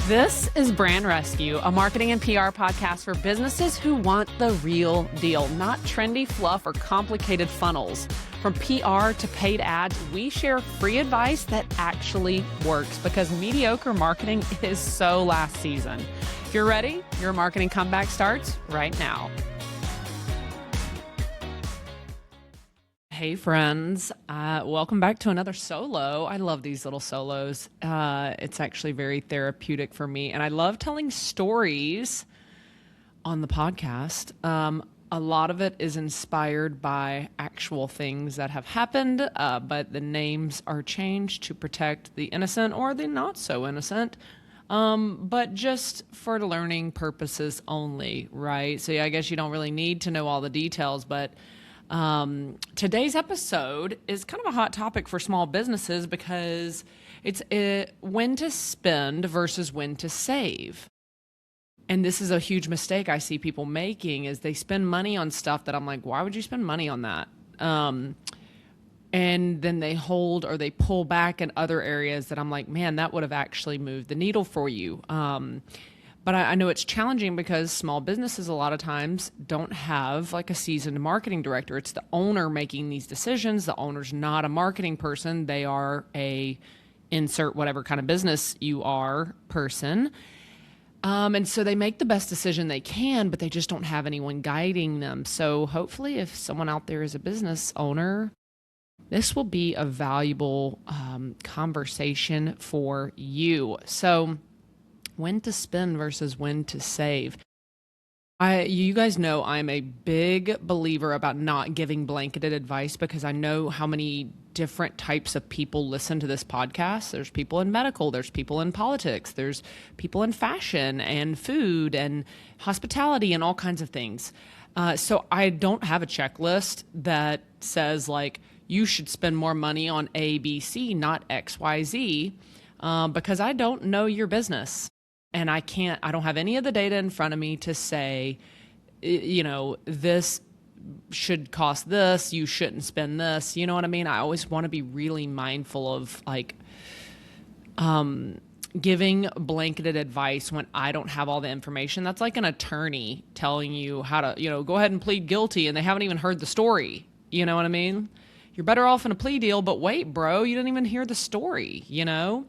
This is Brand Rescue, a marketing and PR podcast for businesses who want the real deal, not trendy fluff or complicated funnels. From PR to paid ads, we share free advice that actually works because mediocre marketing is so last season. If you're ready, your marketing comeback starts right now. Hey friends, welcome back to another solo. I love these little solos. It's actually very therapeutic for me, and I love telling stories on the podcast. A lot of it is inspired by actual things that have happened, but the names are changed to protect the innocent or the not so innocent, but just for learning purposes only, right? So yeah, I guess you don't really need to know all the details, but today's episode is kind of a hot topic for small businesses because it's when to spend versus when to save. And this is a huge mistake I see people making is they spend money on stuff that I'm like, why would you spend money on that? And then they hold or they pull back in other areas that I'm like, man, that would have actually moved the needle for you. But I know it's challenging because small businesses a lot of times don't have like a seasoned marketing director. It's the owner making these decisions. The owner's not a marketing person. They are a insert whatever kind of business you are person. And so they make the best decision they can, but they just don't have anyone guiding them. So hopefully if someone out there is a business owner, this will be a valuable conversation for you. So when to spend versus when to save. You guys know I'm a big believer about not giving blanketed advice because I know how many different types of people listen to this podcast. There's people in medical, there's people in politics, there's people in fashion and food and hospitality and all kinds of things. So I don't have a checklist that says like, you should spend more money on A, B, C, not X, Y, Z, because I don't know your business. And I don't have any of the data in front of me to say, you know, this should cost this, you shouldn't spend this. You know what I mean? I always want to be really mindful of like giving blanketed advice when I don't have all the information. That's like an attorney telling you how to, you know, go ahead and plead guilty and they haven't even heard the story. You know what I mean? You're better off in a plea deal, but wait, bro, you didn't even hear the story, you know?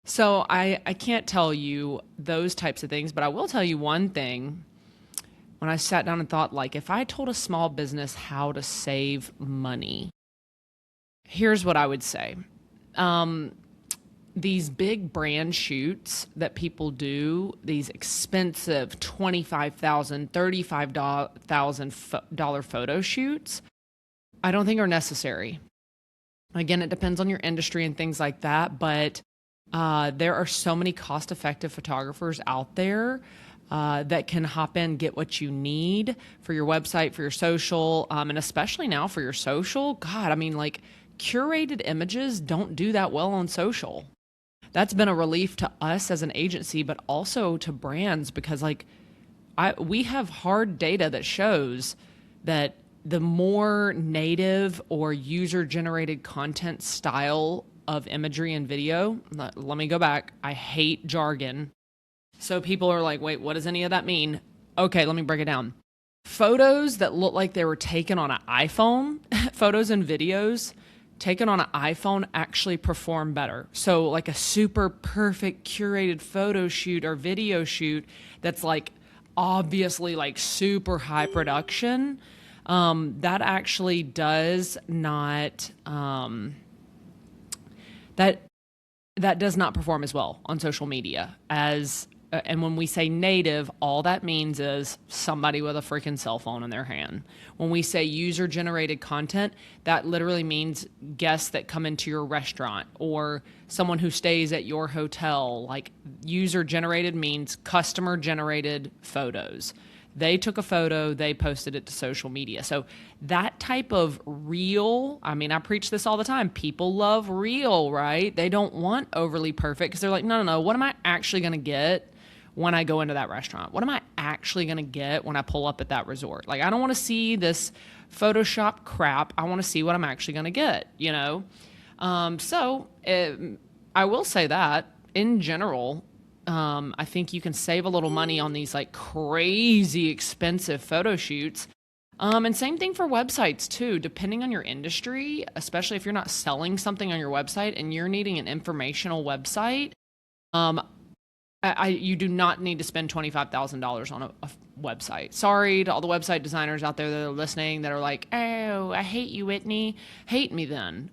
So I can't tell you those types of things, but I will tell you one thing. When I sat down and thought, like, if I told a small business how to save money, here's what I would say. These big brand shoots that people do, these expensive $25,000, $35,000 photo shoots, I don't think are necessary. Again, it depends on your industry and things like that, but there are so many cost-effective photographers out there that can hop in, get what you need for your website, for your social, and especially now for your social. God, I mean, like curated images don't do that well on social. That's been a relief to us as an agency, but also to brands because like we have hard data that shows that the more native or user-generated content style of imagery and video. Let me go back. I hate jargon. So people are like, wait, what does any of that mean? Okay, let me break it down. Photos that look like they were taken on an iPhone, photos and videos taken on an iPhone actually perform better. So like a super perfect curated photo shoot or video shoot that's like obviously like super high production, that actually does not... That does not perform as well on social media as, and when we say native, all that means is somebody with a freaking cell phone in their hand. When we say user-generated content, that literally means guests that come into your restaurant or someone who stays at your hotel. Like user-generated means customer-generated photos. They took a photo, they posted it to social media. So that type of real, I mean, I preach this all the time. People love real, right? They don't want overly perfect because they're like, no. What am I actually going to get when I go into that restaurant? What am I actually going to get when I pull up at that resort? Like, I don't want to see this Photoshop crap. I want to see what I'm actually going to get, you know? I will say that in general, I think you can save a little money on these like crazy expensive photo shoots. And same thing for websites too, depending on your industry, especially if you're not selling something on your website and you're needing an informational website. Um, you do not need to spend $25,000 on a website. Sorry to all the website designers out there that are listening that are like, oh, I hate you, Whitney. Hate me then.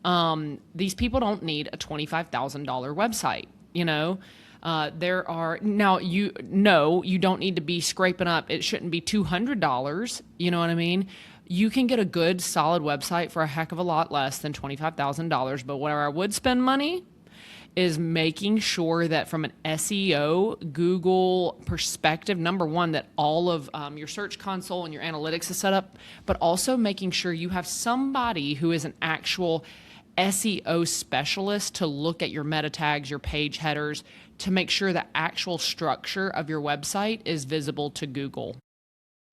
These people don't need a $25,000 website, you know? There are now you know you don't need to be scraping up. It shouldn't be $200. You know what I mean? You can get a good solid website for a heck of a lot less than $25,000. But where I would spend money is making sure that from an SEO, Google perspective, number one, that all of your search console and your analytics is set up, but also making sure you have somebody who is an actual SEO specialist to look at your meta tags, your page headers, to make sure the actual structure of your website is visible to Google.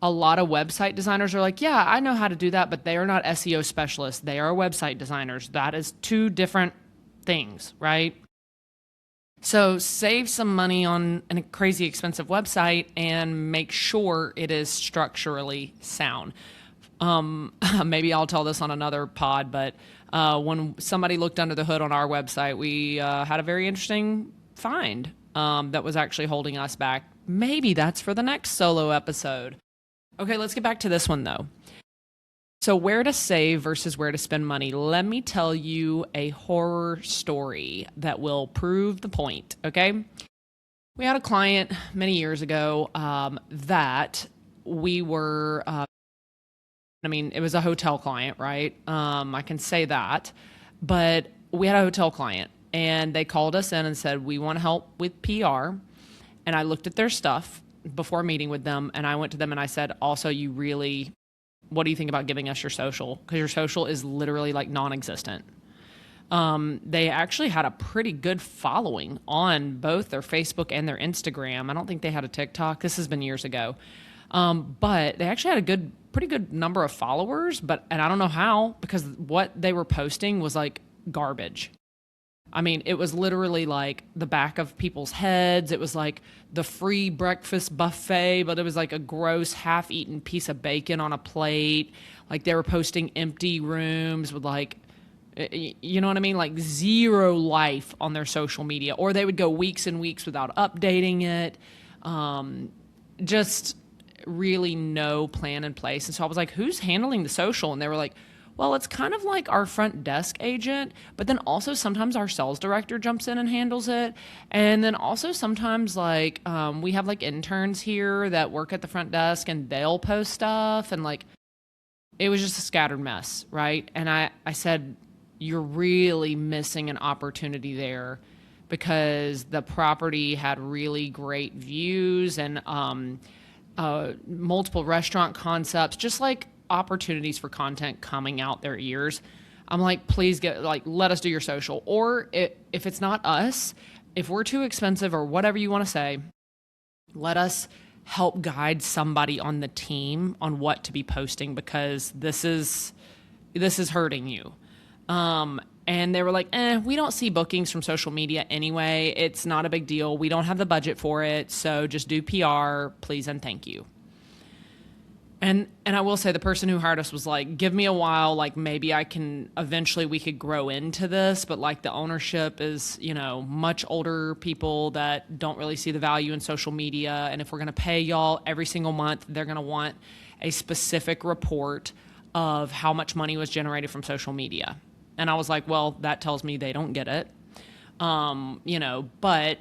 A lot of website designers are like, yeah, I know how to do that, but they are not SEO specialists. They are website designers. That is two different things, right? So save some money on a crazy expensive website and make sure it is structurally sound. Maybe I'll tell this on another pod, but when somebody looked under the hood on our website, we had a very interesting find that was actually holding us back. Maybe that's for the next solo episode. Okay, let's get back to this one though. So where to save versus where to spend money. Let me tell you a horror story that will prove the point, okay? We had a client many years ago that we were, it was a hotel client, right? I can say that. But we had a hotel client, and they called us in and said, we want to help with PR. And I looked at their stuff before meeting with them, and I went to them and I said, also, what do you think about giving us your social? Because your social is literally like non-existent. They actually had a pretty good following on both their Facebook and their Instagram. I don't think they had a TikTok. This has been years ago. But they actually had a pretty good number of followers, and I don't know how, because what they were posting was like garbage. I mean, it was literally like the back of people's heads. It was like the free breakfast buffet, but it was like a gross half-eaten piece of bacon on a plate. Like they were posting empty rooms with like, you know what I mean? Like zero life on their social media. Or they would go weeks and weeks without updating it. Just really no plan in place. And so I was like, who's handling the social? And they were like, well, it's kind of like our front desk agent, but then also sometimes our sales director jumps in and handles it. And then also sometimes like we have like interns here that work at the front desk and they'll post stuff. And like, it was just a scattered mess, right? And I said, you're really missing an opportunity there, because the property had really great views and multiple restaurant concepts, just like opportunities for content coming out their ears. I'm like, please let us do your social. Or if it's not us, if we're too expensive or whatever you want to say, let us help guide somebody on the team on what to be posting, because this is hurting you. And they were like, we don't see bookings from social media anyway. It's not a big deal. We don't have the budget for it. So just do PR, please and thank you. And I will say the person who hired us was like, give me a while, like maybe we could grow into this, but like the ownership is, much older people that don't really see the value in social media. And if we're going to pay y'all every single month, they're going to want a specific report of how much money was generated from social media. And I was like, well, that tells me they don't get it. But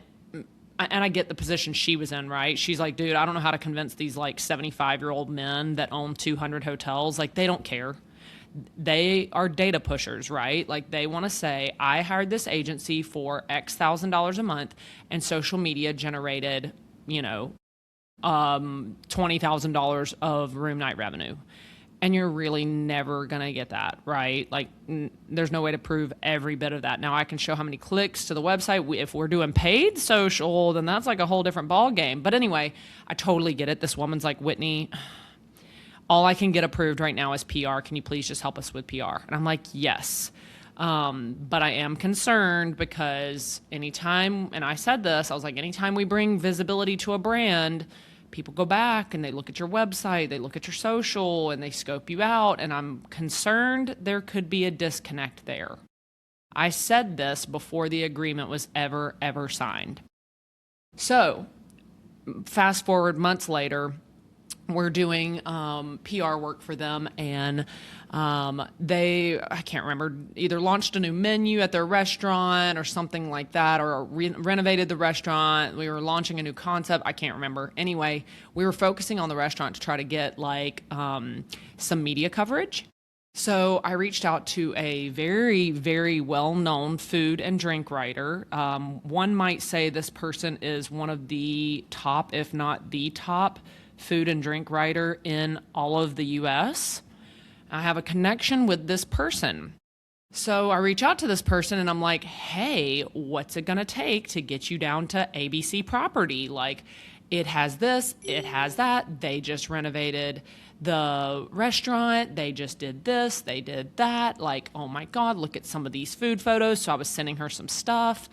and I get the position she was in, right? She's like, dude, I don't know how to convince these like 75-year-old men that own 200 hotels. Like, they don't care. They are data pushers, right? Like, they want to say, I hired this agency for X $1,000 a month, and social media generated, $20,000 of room night revenue. And you're really never going to get that, right? Like, there's no way to prove every bit of that. Now, I can show how many clicks to the website. If we're doing paid social, then that's like a whole different ball game. But anyway, I totally get it. This woman's like, Whitney, all I can get approved right now is PR. Can you please just help us with PR? And I'm like, yes. But I am concerned because anytime, and I said this, I was like, anytime we bring visibility to a brand, people go back and they look at your website, they look at your social, and they scope you out. And I'm concerned there could be a disconnect there. I said this before the agreement was ever signed. So fast forward months later, we're doing PR work for them, and I can't remember, either launched a new menu at their restaurant or something like that, or renovated the restaurant. We were launching a new concept. I can't remember. Anyway, we were focusing on the restaurant to try to get some media coverage. So I reached out to a very, very well-known food and drink writer. One might say this person is one of the top, if not the top, food and drink writer in all of the US. I have a connection with this person. So I reach out to this person and I'm like, hey, what's it gonna take to get you down to ABC property? Like, it has this, it has that. They just renovated the restaurant. They just did this, they did that. Like, oh my God, look at some of these food photos. So I was sending her some stuff.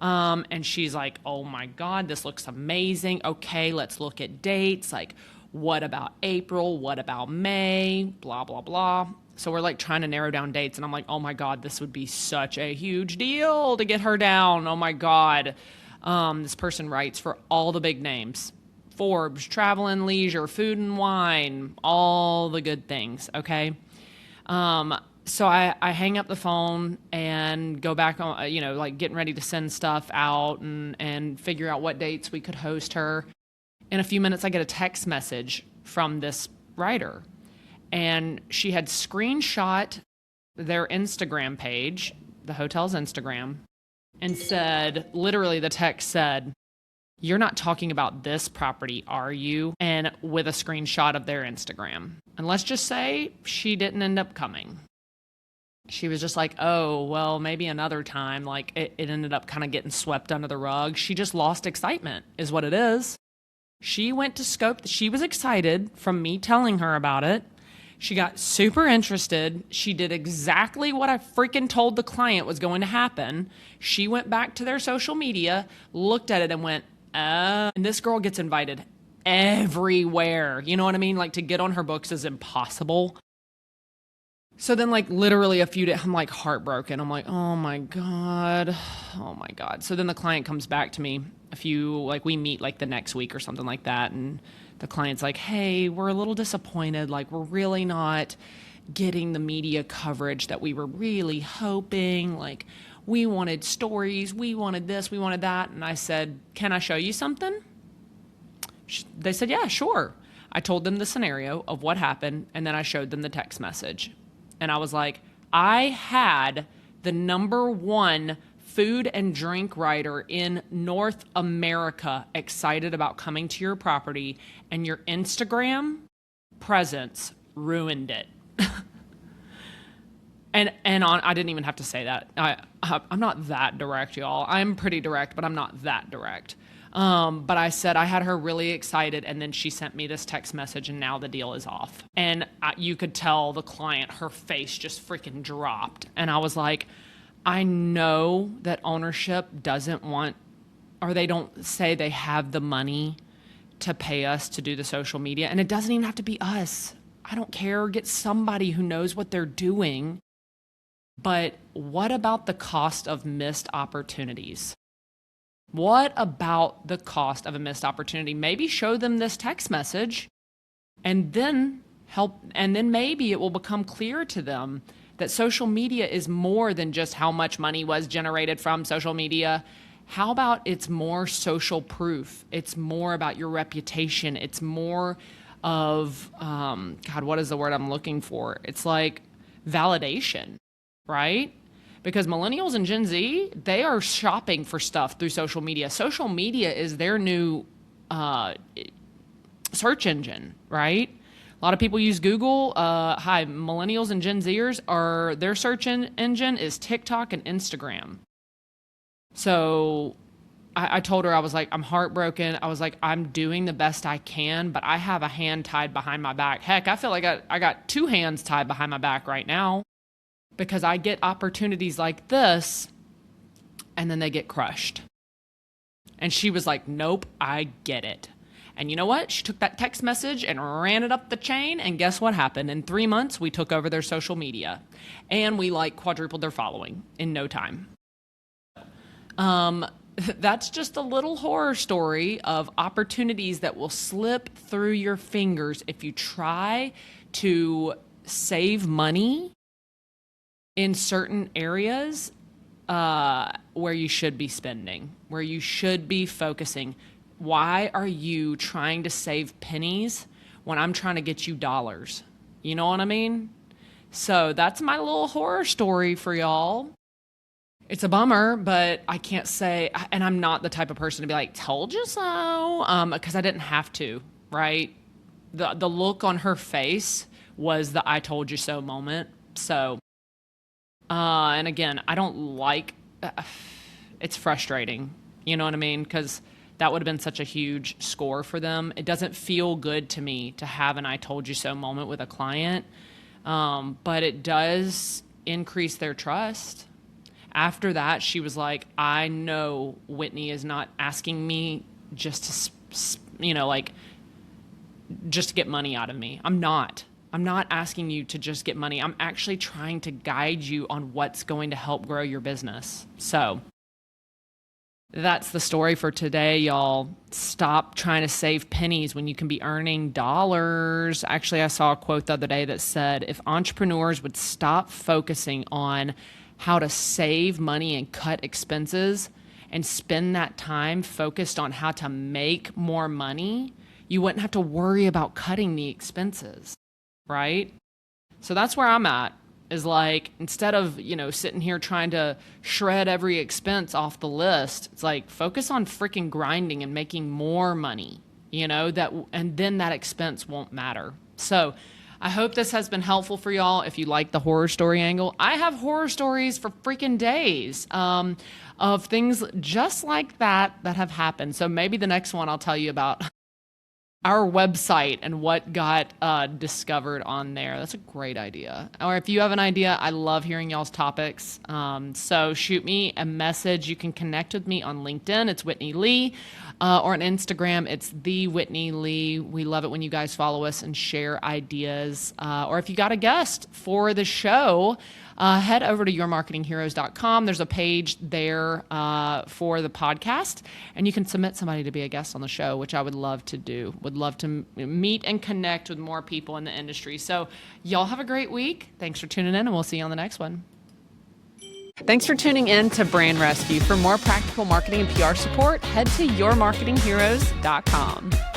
And she's like, oh my God, this looks amazing. Okay, let's look at dates. Like, what about April? What about May? Blah, blah, blah. So we're like trying to narrow down dates. And I'm like, oh my God, this would be such a huge deal to get her down. Oh my God. This person writes for all the big names: Forbes, Travel and Leisure, Food and Wine, all the good things. Okay. So I hang up the phone and go back on, like getting ready to send stuff out and figure out what dates we could host her. In a few minutes, I get a text message from this writer, and she had screenshot their Instagram page, the hotel's Instagram, and said, literally the text said, "You're not talking about this property, are you?" And with a screenshot of their Instagram. And let's just say she didn't end up coming. She was just like, oh, well, maybe another time. Like, it ended up kind of getting swept under the rug. She just lost excitement, is what it is. She went to scope. She was excited from me telling her about it. She got super interested. She did exactly what I freaking told the client was going to happen. She went back to their social media, looked at it, and went, and this girl gets invited everywhere. You know what I mean? Like, to get on her books is impossible. So then, like, literally a few days, I'm like heartbroken. I'm like, oh my God. Oh my God. So then the client comes back to me we meet like the next week or something like that. And the client's like, hey, we're a little disappointed. Like, we're really not getting the media coverage that we were really hoping. Like, we wanted stories. We wanted this. We wanted that. And I said, can I show you something? They said, yeah, sure. I told them the scenario of what happened, and then I showed them the text message. And I was like, I had the #1 food and drink writer in North America excited about coming to your property, and your Instagram presence ruined it. I didn't even have to say that. I'm not that direct, y'all. I'm pretty direct, but I'm not that direct. But I said I had her really excited, and then she sent me this text message, and now the deal is off. And you could tell the client, her face just freaking dropped. And I was like, I know that ownership doesn't want, or they don't say they have the money to pay us to do the social media. And it doesn't even have to be us. I don't care. Get somebody who knows what they're doing. But what about the cost of missed opportunities? What about the cost of a missed opportunity? Maybe show them this text message and then maybe it will become clear to them that social media is more than just how much money was generated from social media. How about it's more social proof? It's more about your reputation. It's more of, God, what is the word I'm looking for? It's like validation, right? Because millennials and Gen Z, they are shopping for stuff through social media. Social media is their new search engine, right? A lot of people use Google. Millennials and Gen Zers their search engine is TikTok and Instagram. So I told her, I was like, I'm heartbroken. I was like, I'm doing the best I can, but I have a hand tied behind my back. Heck, I feel like I got 2 hands tied behind my back right now. because I get opportunities like this and then they get crushed. And she was like, nope, I get it. And you know what? She took that text message and ran it up the chain. And guess what happened? In 3 months, we took over their social media and we like quadrupled their following in no time. That's just a little horror story of opportunities that will slip through your fingers if you try to save money in certain areas where you should be spending, where you should be focusing. Why are you trying to save pennies when I'm trying to get you dollars? You know what I mean? So that's my little horror story for y'all. It's a bummer, but I can't say, and I'm not the type of person to be like, told you so, because I didn't have to, right? The look on her face was the I told you so moment. So, and again, I don't like, it's frustrating, you know what I mean? Because that would have been such a huge score for them. It doesn't feel good to me to have an I told you so moment with a client, but it does increase their trust. After that, she was like, I know Whitney is not asking me just to, just to get money out of me. I'm not asking you to just get money. I'm actually trying to guide you on what's going to help grow your business. So that's the story for today, y'all. Stop trying to save pennies when you can be earning dollars. Actually, I saw a quote the other day that said, if entrepreneurs would stop focusing on how to save money and cut expenses and spend that time focused on how to make more money, you wouldn't have to worry about cutting the expenses, right? So that's where I'm at, is like, instead of, sitting here trying to shred every expense off the list, it's like, focus on freaking grinding and making more money, and then that expense won't matter. So I hope this has been helpful for y'all. If you like the horror story angle, I have horror stories for freaking days of things just like that have happened. So maybe the next one I'll tell you about our website and what got discovered on there. That's a great idea. Or if you have an idea, I love hearing y'all's topics. So shoot me a message. You can connect with me on LinkedIn. It's Whitney Lee. Or on Instagram, it's the Whitney Lee. We love it when you guys follow us and share ideas. Or if you got a guest for the show, head over to yourmarketingheroes.com. There's a page there for the podcast, and you can submit somebody to be a guest on the show, which I would love to do. Would love to meet and connect with more people in the industry. So y'all have a great week. Thanks for tuning in, and we'll see you on the next one. Thanks for tuning in to Brand Rescue. For more practical marketing and PR support, head to yourmarketingheroes.com.